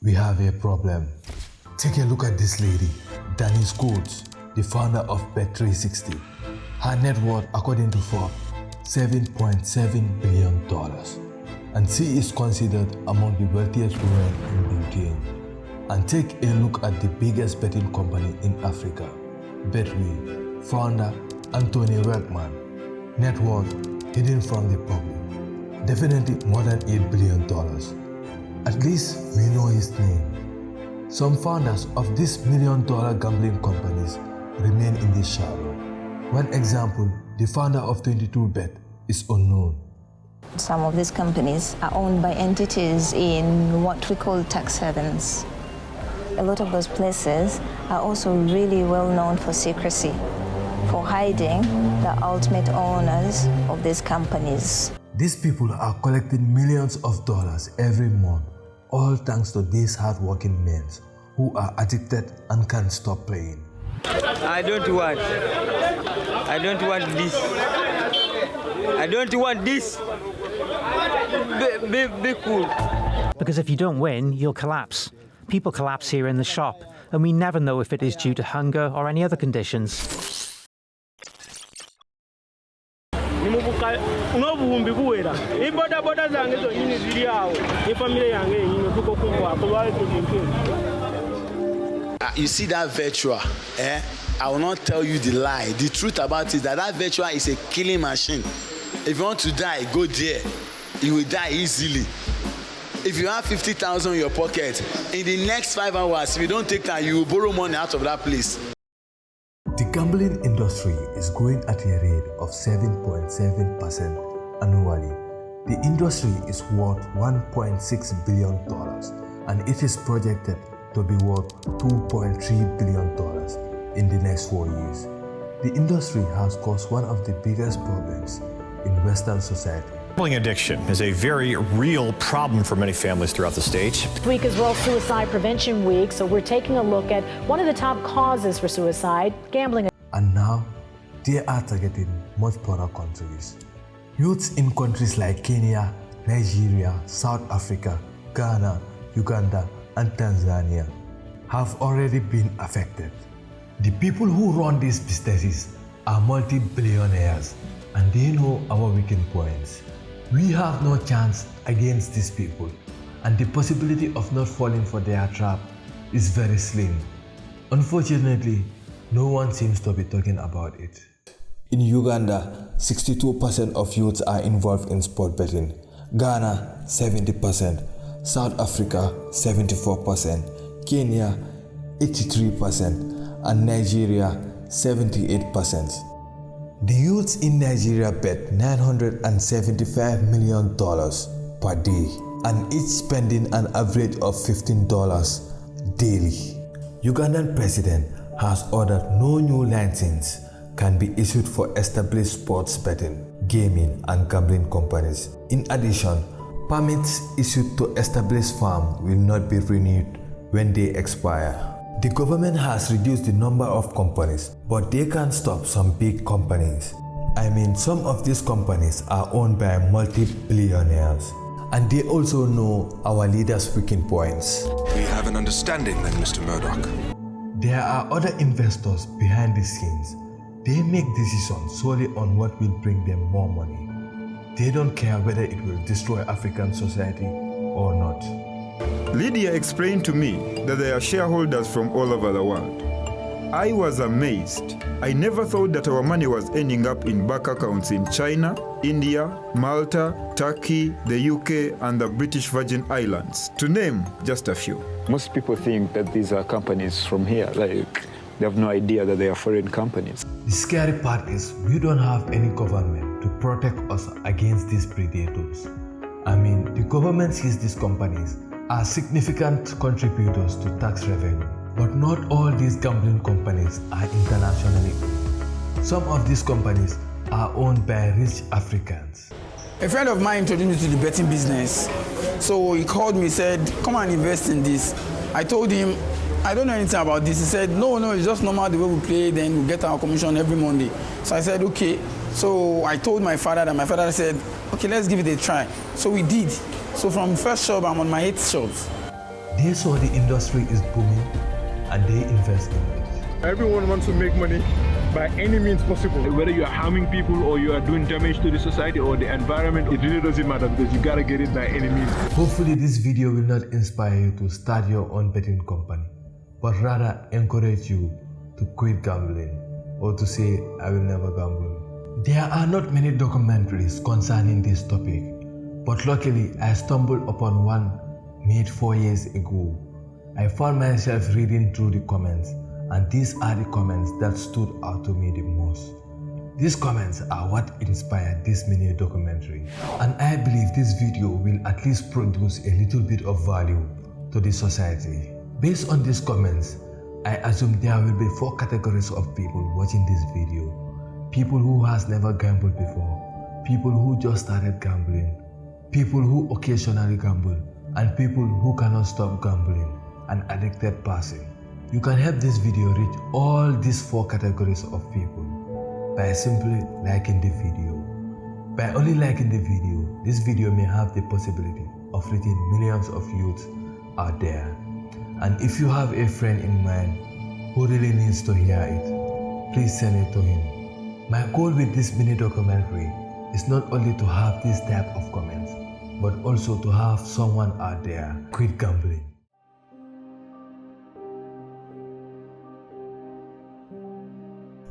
we have a problem. Take a look at this lady, Denise Coates, the founder of Bet360. Her net worth, according to Forbes, $7.7 billion. And she is considered among the wealthiest women in Britain. And take a look at the biggest betting company in Africa, Betway, founder Anthony Weckman, net worth hidden from the public, definitely more than $8 billion. At least we know his name. Some founders of these $1 million gambling companies remain in the shadow. One example, the founder of 22Bet is unknown. Some of these companies are owned by entities in what we call tax havens. A lot of those places are also really well known for secrecy, for hiding the ultimate owners of these companies. These people are collecting millions of dollars every month, all thanks to these hard-working men who are addicted and can't stop playing. I don't want this. I don't want this. Be cool. Because if you don't win, you'll collapse. People collapse here in the shop, and we never know if it is due to hunger or any other conditions. You see that Virtua, I will not tell you the lie. The truth about it is that Virtua is a killing machine. If you want to die, go there. You will die easily. If you have 50,000 in your pocket, in the next 5 hours, if you don't take time, you will borrow money out of that place. The gambling industry is growing at a rate of 7.7% annually. The industry is worth $1.6 billion, and it is projected to be worth $2.3 billion in the next 4 years. The industry has caused one of the biggest problems in Western society. Gambling addiction is a very real problem for many families throughout the state. This week is World Suicide Prevention Week, so we're taking a look at one of the top causes for suicide, gambling. And now, they are targeting much poorer countries. Youths in countries like Kenya, Nigeria, South Africa, Ghana, Uganda, and Tanzania have already been affected. The people who run these businesses are multi-billionaires, and they know our weak points. We have no chance against these people, and the possibility of not falling for their trap is very slim. Unfortunately, no one seems to be talking about it. In Uganda, 62% of youths are involved in sport betting. Ghana, 70%. South Africa, 74%. Kenya, 83%. And Nigeria, 78%. The youths in Nigeria bet $975 million per day, and each spending an average of $15 daily. Ugandan president has ordered no new license can be issued for established sports betting, gaming, and gambling companies. In addition, permits issued to established farms will not be renewed when they expire. The government has reduced the number of companies, but they can't stop some big companies. I mean, some of these companies are owned by multi-billionaires, and they also know our leaders' weak points. We have an understanding then, Mr. Murdoch. There are other investors behind the scenes. They make decisions solely on what will bring them more money. They don't care whether it will destroy African society or not. Lydia explained to me that they are shareholders from all over the world. I was amazed. I never thought that our money was ending up in bank accounts in China, India, Malta, Turkey, the UK, and the British Virgin Islands, to name just a few. Most people think that these are companies from here, like they have no idea that they are foreign companies. The scary part is we don't have any government to protect us against these predators. I mean, the government sees these companies as significant contributors to tax revenue. But not all these gambling companies are internationally owned. Some of these companies are owned by rich Africans. A friend of mine introduced me to the betting business. So he called me, said, come and invest in this. I told him, I don't know anything about this. He said, no, it's just normal the way we play, then we get our commission every Monday. So I said, okay. So I told my father, and my father said, okay, let's give it a try. So we did. So from first shop, I'm on my 8th shop. They saw the industry is booming and they invest in it. Everyone wants to make money by any means possible. Whether you are harming people or you are doing damage to the society or the environment, it really doesn't matter because you gotta get it by any means. Hopefully this video will not inspire you to start your own betting company, but rather encourage you to quit gambling or to say, I will never gamble. There are not many documentaries concerning this topic, but luckily I stumbled upon one made 4 years ago. I found myself reading through the comments, and these are the comments that stood out to me the most. These comments are what inspired this mini documentary, and I believe this video will at least produce a little bit of value to the society. Based on these comments, I assume there will be 4 categories of people watching this video. People who has never gambled before, people who just started gambling, people who occasionally gamble, and people who cannot stop gambling, an addicted person. You can help this video reach all these 4 categories of people by simply liking the video. By only liking the video, this video may have the possibility of reaching millions of youths out there. And if you have a friend in mind who really needs to hear it, please send it to him. My goal with this mini documentary is not only to have this type of comments, but also to have someone out there quit gambling.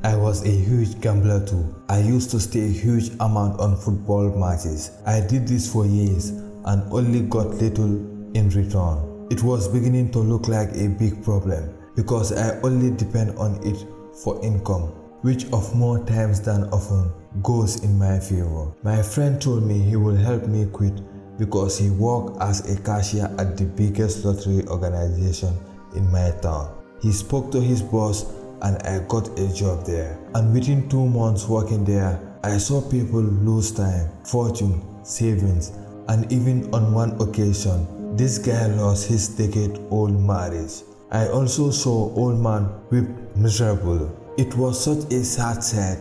I was a huge gambler too. I used to stay a huge amount on football matches. I did this for years and only got little in return. It was beginning to look like a big problem because I only depend on it for income, which of more times than often goes in my favor. My friend told me he will help me quit because he worked as a cashier at the biggest lottery organization in my town. He spoke to his boss and I got a job there. And within 2 months working there, I saw people lose time, fortune, savings, and even on one occasion, this guy lost his decade-old marriage. I also saw old man weep miserable. It was such a sad sight.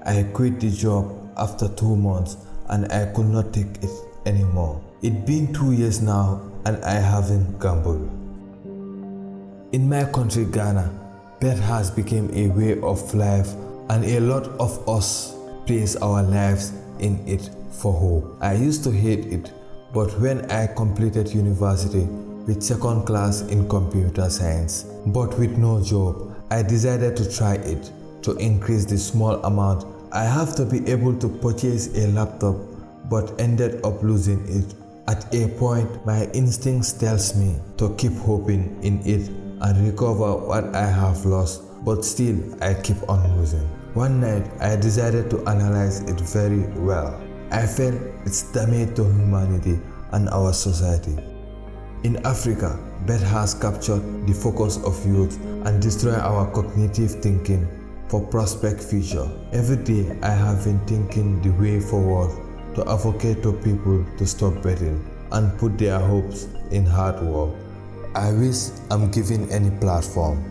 I quit the job after 2 months and I could not take it anymore. It's been 2 years now and I haven't gambled. In my country, Ghana, bet has become a way of life and a lot of us place our lives in it for hope. I used to hate it, but when I completed university with 2nd class in computer science, but with no job, I decided to try it to increase the small amount. I have to be able to purchase a laptop, but ended up losing it. At a point, my instincts tells me to keep hoping in it and recover what I have lost, but still I keep on losing. One night, I decided to analyze it very well. I felt it's damage to humanity and our society. In Africa, bet has captured the focus of youth and destroyed our cognitive thinking for prospect future. Every day, I have been thinking the way forward to advocate to people to stop betting and put their hopes in hard work. I wish I'm given any platform.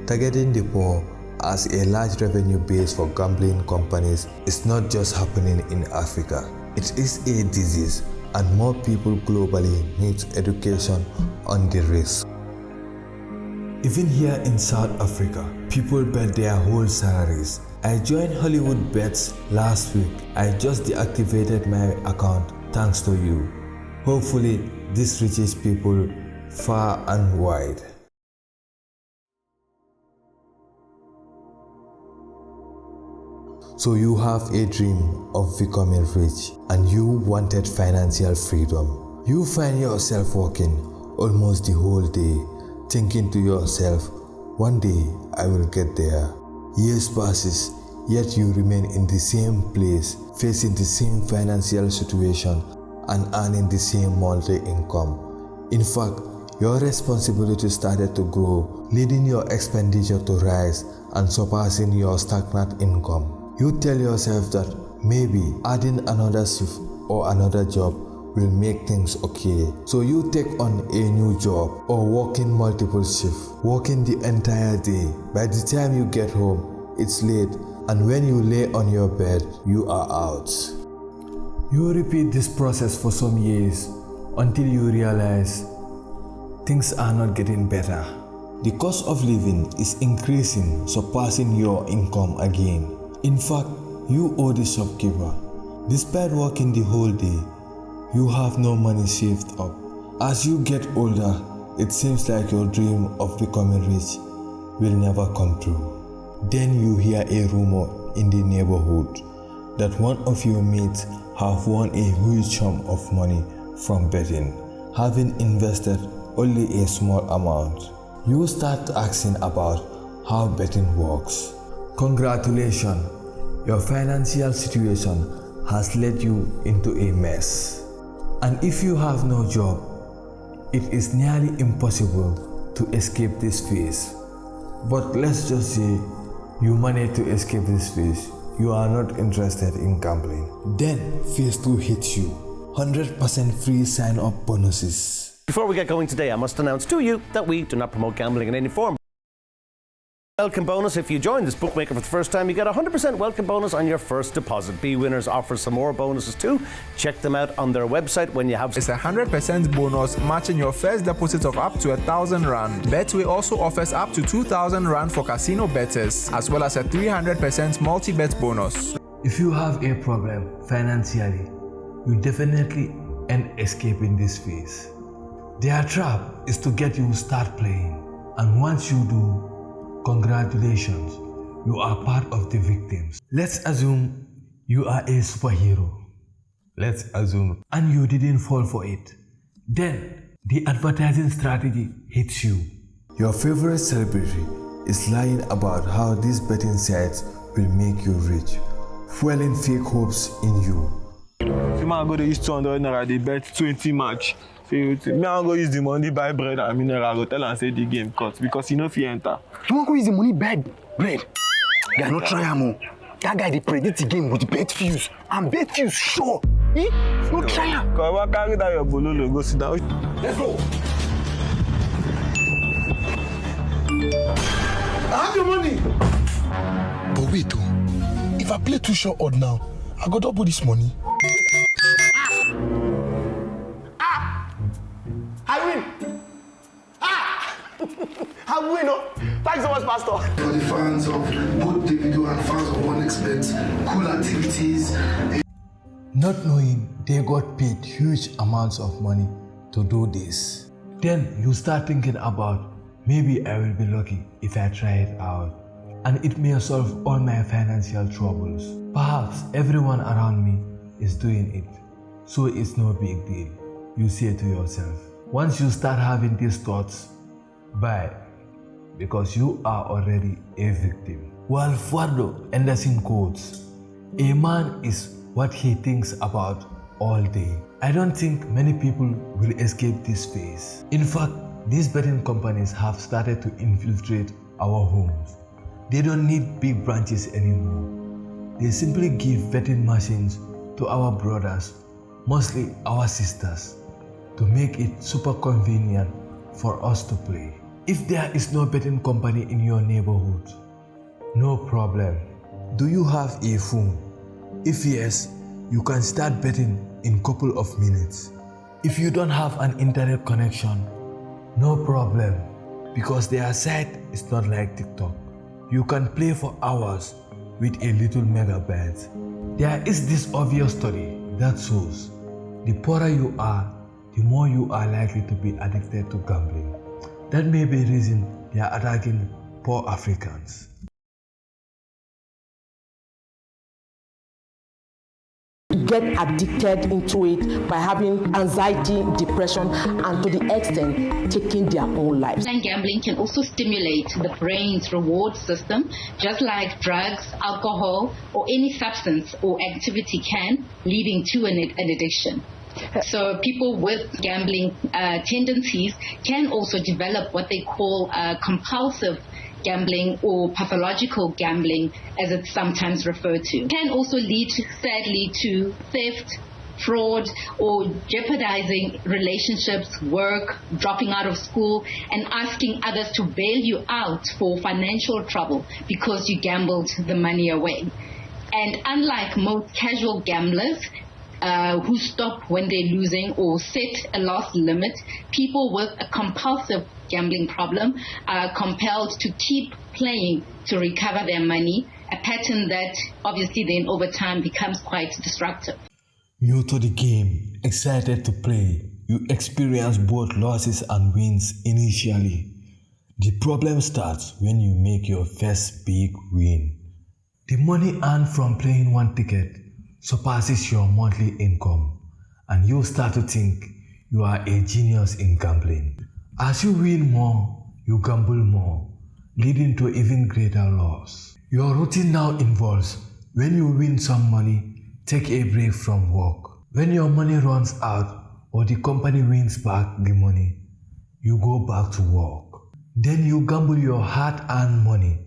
Targeting the poor as a large revenue base for gambling companies is not just happening in Africa. It is a disease and more people globally need education on the risk. Even here in South Africa, people bet their whole salaries. I joined Hollywood Bets last week. I just deactivated my account thanks to you. Hopefully, this reaches people far and wide. So you have a dream of becoming rich and you wanted financial freedom. You find yourself working almost the whole day, thinking to yourself, one day I will get there. Years passes, yet you remain in the same place, facing the same financial situation and earning the same monthly income. In fact, your responsibility started to grow, leading your expenditure to rise and surpassing your stagnant income. You tell yourself that maybe adding another shift or another job will make things okay. So you take on a new job or working multiple shifts, working the entire day. By the time you get home, it's late, and when you lay on your bed, you are out. You repeat this process for some years until you realize things are not getting better. The cost of living is increasing, surpassing your income again. In fact, you owe the shopkeeper. Despite working the whole day, you have no money saved up. As you get older, it seems like your dream of becoming rich will never come true. Then you hear a rumor in the neighborhood that one of your mates have won a huge sum of money from betting, having invested only a small amount. You start asking about how betting works. Congratulations, your financial situation has led you into a mess. And if you have no job, it is nearly impossible to escape this phase. But let's just say you manage to escape this phase. You are not interested in gambling. Then phase 2 hits you. 100% free sign-up bonuses. Before we get going today, I must announce to you that we do not promote gambling in any form. Welcome bonus. If you join this bookmaker for the first time, you get a 100% welcome bonus on your first deposit. bwinners offers some more bonuses too. Check them out on their website when you have. It's a 100% bonus matching your first deposit of up to 1,000 Rand. Betway also offers up to 2,000 Rand for casino bettors, as well as a 300% multi-bet bonus. If you have a problem financially, you definitely end escaping this phase. Their trap is to get you to start playing, and once you do, congratulations, you are part of the victims. Let's assume you are a superhero. Let's assume, and you didn't fall for it. Then the advertising strategy hits you. Your favorite celebrity is lying about how these betting sites will make you rich, fueling fake hopes in you. See, man, go to use 200 naira, they bet 20 match. Me, I go use the money buy bread and mineral. Go tell and say the game cut because you know if you enter. You want to use the money buy bread? Guy, not try am. That guy they predict the game with bet fuse and bet fuse sure. No try am. Come on, carry that your bololo, go sit down. Let's go. I have your money. But wait, if I play too short odd now, I got double this money. I win! I win! Oh. Thanks so much, Pastor. For the fans of both Davido and fans of 1xBet, cool activities. Not knowing they got paid huge amounts of money to do this. Then you start thinking about maybe I will be lucky if I try it out, and it may solve all my financial troubles. Perhaps everyone around me is doing it, so it's no big deal, you say to yourself. Once you start having these thoughts, buy, because you are already a victim. While Fuardo Anderson quotes, a man is what he thinks about all day. I don't think many people will escape this phase. In fact, these betting companies have started to infiltrate our homes. They don't need big branches anymore. They simply give betting machines to our brothers, mostly our sisters, to make it super convenient for us to play. If there is no betting company in your neighborhood, no problem. Do you have a phone? If yes, you can start betting in couple of minutes. If you don't have an internet connection, no problem, because their site is not like TikTok. You can play for hours with a little megabyte. There is this obvious study that shows the poorer you are, the more you are likely to be addicted to gambling. That may be the reason they are attacking poor Africans. Get addicted into it by having anxiety, depression, and to the extent taking their own lives. And gambling can also stimulate the brain's reward system, just like drugs, alcohol, or any substance or activity can, leading to an addiction. So people with gambling tendencies can also develop what they call compulsive gambling or pathological gambling, as it's sometimes referred to. It can also lead, sadly, to theft, fraud, or jeopardizing relationships, work, dropping out of school, and asking others to bail you out for financial trouble because you gambled the money away. And unlike most casual gamblers, who stop when they're losing or set a loss limit. People with a compulsive gambling problem are compelled to keep playing to recover their money, a pattern that obviously then over time becomes quite destructive. New to the game, excited to play, you experience both losses and wins initially. The problem starts when you make your first big win. The money earned from playing one ticket surpasses your monthly income, and you start to think you are a genius in gambling. As you win more, you gamble more, leading to even greater loss. Your routine now involves, when you win some money, take a break from work. When your money runs out or the company wins back the money, you go back to work. Then you gamble your hard-earned money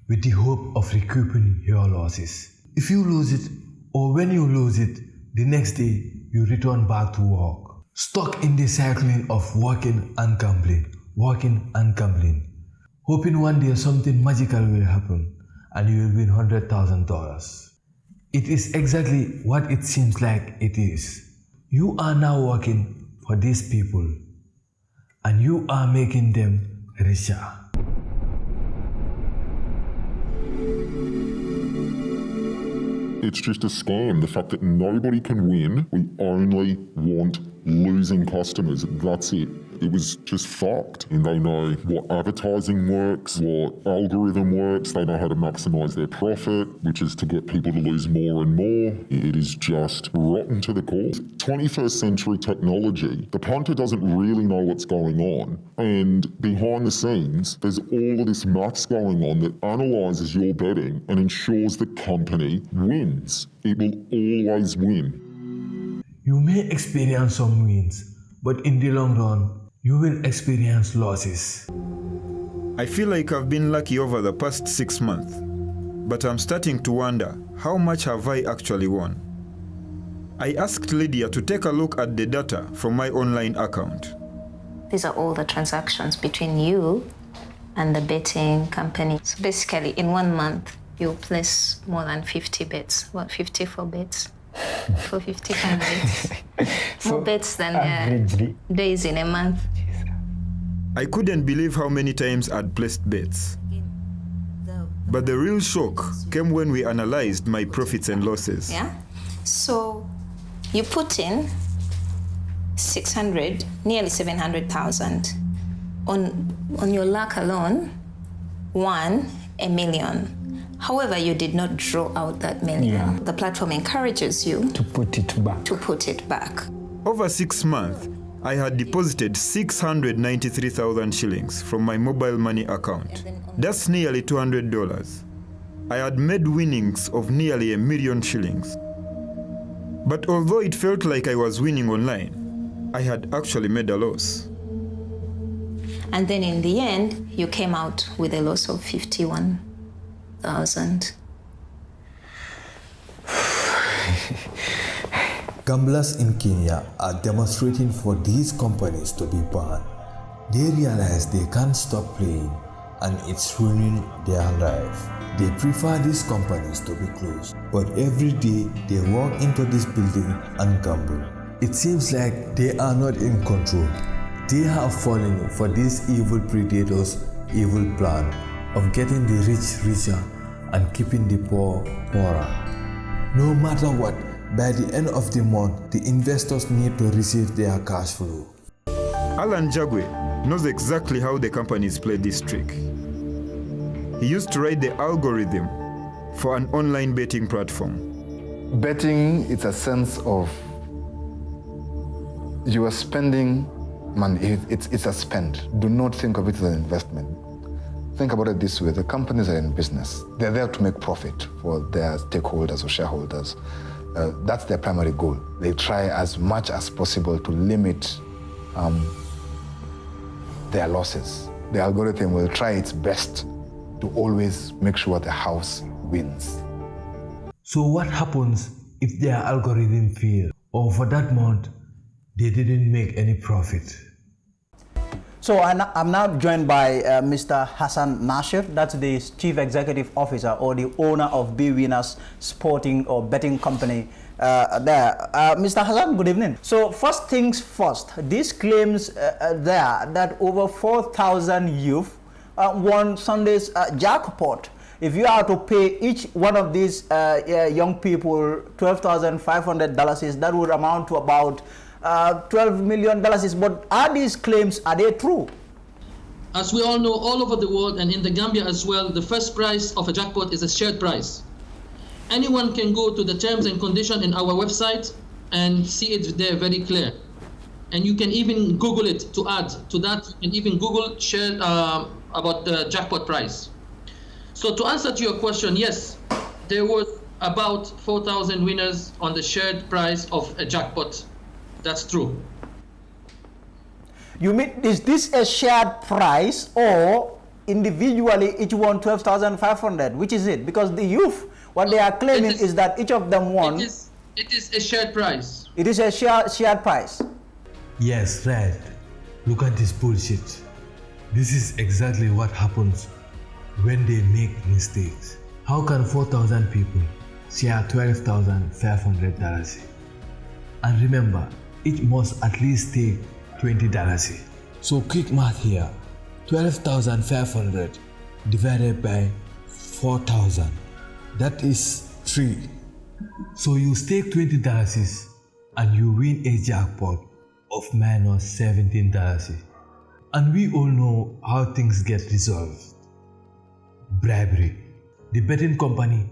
with the hope of recouping your losses. If you lose it, or when you lose it, the next day you return back to work. Stuck in the cycling of working and gambling, hoping one day something magical will happen and you will win $100,000. It is exactly what it seems like it is. You are now working for these people and you are making them richer. It's just a scam. The fact that nobody can win, we only want losing customers. That's it. It was just fucked. And they know what advertising works, what algorithm works. They know how to maximize their profit, which is to get people to lose more and more. It is just rotten to the core. 21st century technology, the punter doesn't really know what's going on. And behind the scenes, there's all of this maths going on that analyzes your betting and ensures the company wins. It will always win. You may experience some wins, but in the long run, you will experience losses. I feel like I've been lucky over the past 6 months, but I'm starting to wonder, how much have I actually won? I asked Lydia to take a look at the data from my online account. These are all the transactions between you and the betting company. So basically, in 1 month, you place more than 50 bets. What, 54 bets? For 55 bets. More bets than days in a month. I couldn't believe how many times I'd placed bets. But the real shock came when we analyzed my profits and losses. Yeah? So you put in 600, nearly 700,000. On your luck alone, won $1 million. However, you did not draw out that million. Yeah. The platform encourages you to put it back. Over 6 months, I had deposited 693,000 shillings from my mobile money account. That's nearly $200. I had made winnings of nearly 1 million shillings. But although it felt like I was winning online, I had actually made a loss. And then in the end, you came out with a loss of 51,000. Gamblers in Kenya are demonstrating for these companies to be banned. They realize they can't stop playing and it's ruining their life. They prefer these companies to be closed, but every day they walk into this building and gamble. It seems like they are not in control. They have fallen for this evil predator's evil plan of getting the rich richer and keeping the poor poorer. No matter what, by the end of the month, the investors need to receive their cash flow. Alan Jagwe knows exactly how the companies play this trick. He used to write the algorithm for an online betting platform. Betting is a sense of you are spending money. It's a spend. Do not think of it as an investment. Think about it this way. The companies are in business. They're there to make profit for their stakeholders or shareholders. That's their primary goal. They try as much as possible to limit their losses. The algorithm will try its best to always make sure the house wins. So what happens if their algorithm fails, or for that month, they didn't make any profit? So I'm now joined by Mr. Hassan Nasir, that's the Chief Executive Officer or the owner of B Winners Sporting or Betting Company there. Mr. Hassan, good evening. So first things first, these claims there that over 4,000 youth won Sunday's jackpot. If you are to pay each one of these young people $12,500, that would amount to about $12 million. But are these claims, are they true? As we all know, all over the world and in the Gambia as well, the first prize of a jackpot is a shared prize. Anyone can go to the terms and conditions in our website and see it there very clear. And you can even Google it to add to that. You can even Google share about the jackpot prize. So to answer to your question, yes, there was about 4,000 winners on the shared prize of a jackpot. That's true. You mean, is this a shared prize or individually each won 12,500? Which is it? Because the youth, what they are claiming is that each of them won. It is a shared prize. It is a shared prize. Yes, right. Look at this bullshit. This is exactly what happens when they make mistakes. How can 4,000 people share $12,500? And remember, each must at least take $20. So quick math here. 12,500 divided by 4,000. That is 3. So you stake $20 and you win a jackpot of minus $17. And we all know how things get resolved. Bribery. The betting company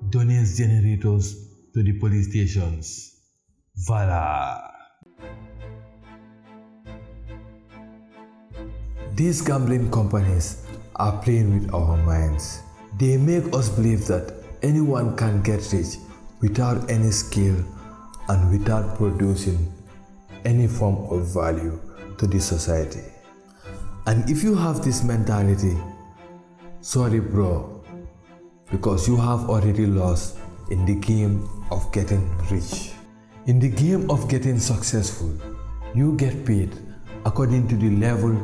donates generators to the police stations. Voila! These gambling companies are playing with our minds. They make us believe that anyone can get rich without any skill and without producing any form of value to the society. And if you have this mentality, sorry bro, because you have already lost in the game of getting rich. In the game of getting successful, you get paid according to the level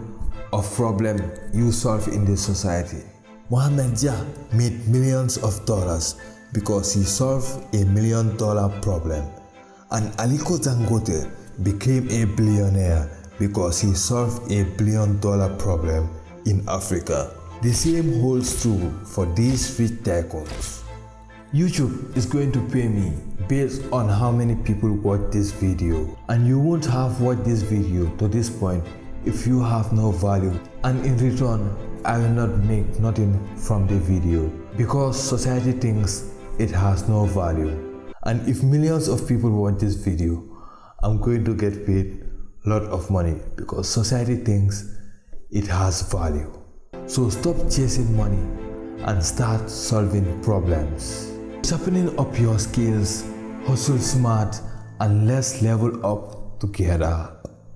of problem you solve in the society. Mohamed Jah made millions of dollars because he solved $1 million problem. And Aliko Dangote became a billionaire because he solved $1 billion problem in Africa. The same holds true for these rich tycoons. YouTube is going to pay me based on how many people watch this video, and you won't have watched this video to this point if you have no value, and in return I will not make nothing from the video because society thinks it has no value. And if millions of people watch this video, I'm going to get paid a lot of money because society thinks it has value. So stop chasing money and start solving problems. Sharpening up your skills, hustle smart, and let's level up together.